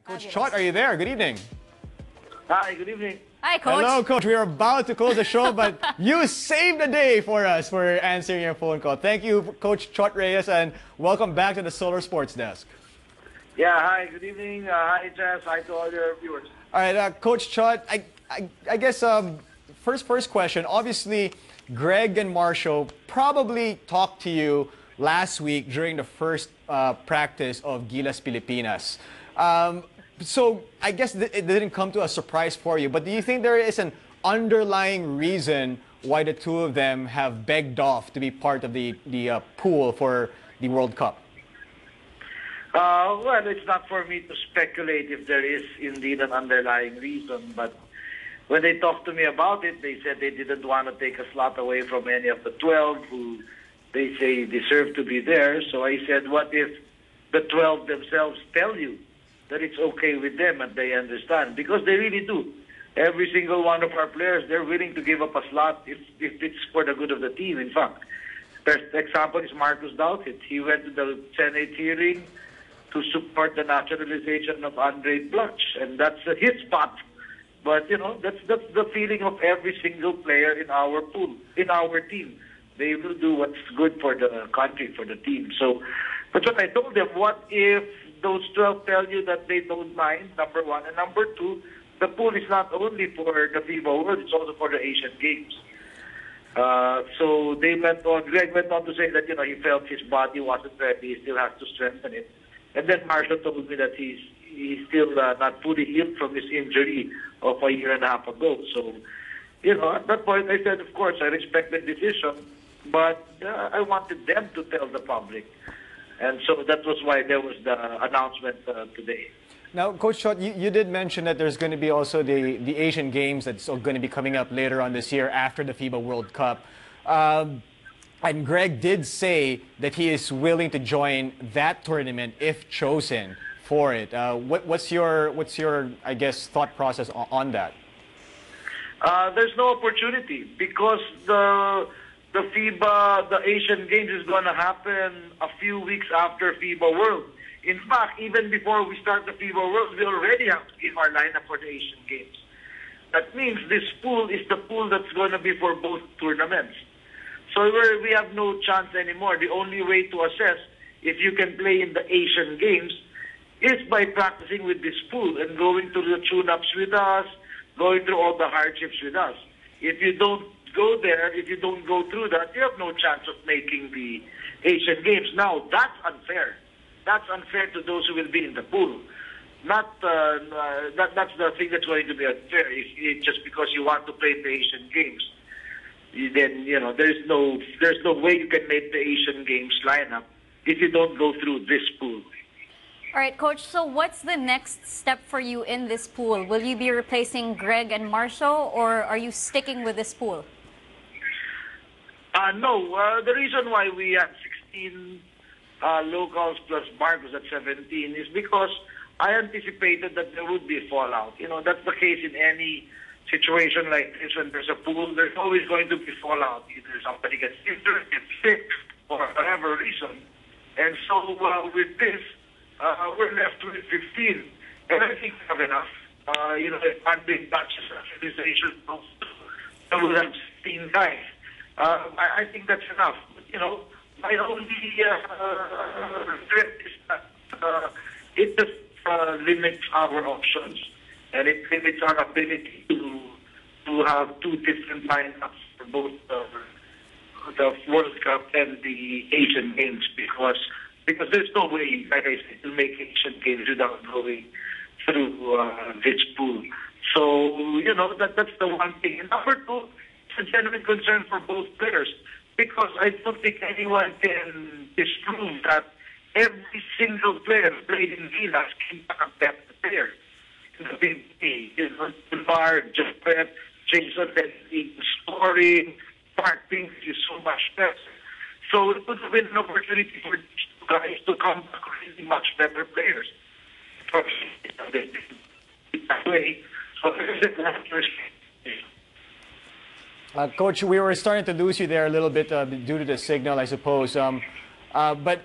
Coach Chot, are you there? Good evening. Hi, good evening. Hi, Coach. Hello, Coach. We are about to close the show, but you saved the day for us for answering your phone call. Thank you, Coach Chot Reyes, and welcome back to the Solar Sports Desk. Yeah, hi, good evening. Hi, Jess. Hi to all your viewers. All right, Coach Chot, I guess first question. Obviously, Greg and Marshall probably talked to you last week during the first practice of Gilas Pilipinas. So I guess it didn't come to a surprise for you, but do you think there is an underlying reason why the two of them have begged off to be part of the pool for the World Cup? Well, it's not for me to speculate if there is indeed an underlying reason, but when they talked to me about it, they said they didn't want to take a slot away from any of the 12 who they say deserve to be there. So I said, what if the 12 themselves tell you that it's okay with them and they understand? Because they really do. Every single one of our players, they're willing to give up a slot if it's for the good of the team, in fact. Best example is Marcus Douthit. He went to the Senate hearing to support the naturalization of Andre Blanch, and that's his spot. But, you know, that's the feeling of every single player in our pool, in our team. They will do what's good for the country, for the team. So, but what I told them, what if those 12 tell you that they don't mind, number one, and number two, the pool is not only for the FIBA World, it's also for the Asian Games. So they went on, Greg went on to say that, you know, he felt his body wasn't ready, he still has to strengthen it. And then Marshall told me that he's still not fully healed from his injury of a year and a half ago. So, you know, at that point I said, of course, I respect the decision, but I wanted them to tell the public. And so that was why there was the announcement today. Now, Coach Chot, you did mention that there's going to be also the Asian Games that's going to be coming up later on this year after the FIBA World Cup. And Greg did say that he is willing to join that tournament if chosen for it. What's your I guess thought process on that? There's no opportunity because the FIBA, the Asian Games is going to happen a few weeks after FIBA World. In fact, even before we start the FIBA World, we already have to give our lineup for the Asian Games. That means this pool is the pool that's going to be for both tournaments. So we have no chance anymore. The only way to assess if you can play in the Asian Games is by practicing with this pool and going through the tune-ups with us, going through all the hardships with us. If you don't go there, if you don't go through that, you have no chance of making the Asian Games. Now, that's unfair. That's unfair to those who will be in the pool. Not that's the thing that's going to be unfair. If just because you want to play in the Asian Games, then you know there's no way you can make the Asian Games lineup if you don't go through this pool. All right, Coach, so what's the next step for you in this pool? Will you be replacing Greg and Marshall, or are you sticking with this pool? No. The reason why we had 16 locals plus Marcos at 17 is because I anticipated that there would be a fallout. You know, that's the case in any situation like this. When there's a pool, there's always going to be fallout. Either somebody gets injured, gets sick, for whatever reason. And so with this, we're left with 15. And I think we have enough. You know, if Andre Blanch's naturalization goes through, we'll have 16 guys. I think that's enough. You know, my only regret is that it just limits our options and it limits our ability to have two different lineups for both the World Cup and the Asian Games because there's no way, like I said, to make Asian Games without going through this pool. So, you know, that's the one thing. And number two, it's a genuine concern for both players because I don't think anyone can disprove that every single player played in Gilas can accept the player. In the big you know, Lamar, Jeffrey, Jason, scoring, parking is so much better. So it would have been an opportunity for these two guys to come back really much better players. That way, so Coach, we were starting to lose you there a little bit due to the signal, I suppose. But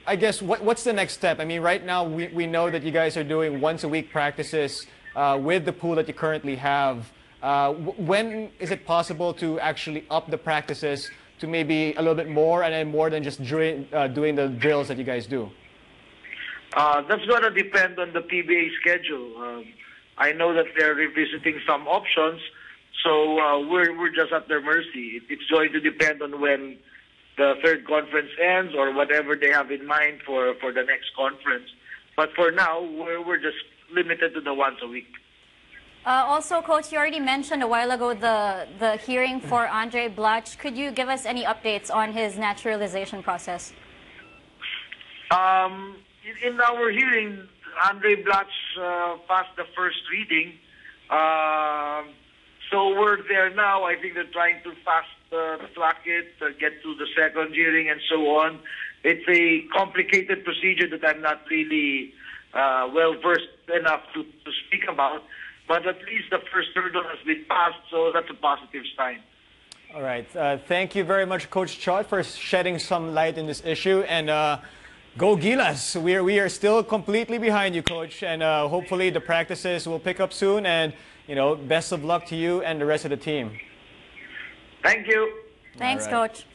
I guess, what's the next step? I mean, right now we know that you guys are doing once a week practices with the pool that you currently have. When is it possible to actually up the practices to maybe a little bit more and then more than just doing the drills that you guys do? That's going to depend on the PBA schedule. I know that they're revisiting some options, so we're just at their mercy. It's going to depend on when the third conference ends or whatever they have in mind for the next conference. But for now, we're just limited to the once a week. Also, Coach, you already mentioned a while ago the hearing for Andre Blatch. Could you give us any updates on his naturalization process? In our hearing, Andre Blatch passed the first reading. So we're there now. I think they're trying to fast track it, get to the second hearing and so on. It's a complicated procedure that I'm not really well-versed enough to speak about. But at least the first hurdle has been passed, so that's a positive sign. All right. Thank you very much, Coach Chot, for shedding some light in this issue. And go Gilas. We are still completely behind you, Coach. And hopefully the practices will pick up soon. And, best of luck to you and the rest of the team. Thank you. Thanks, Coach.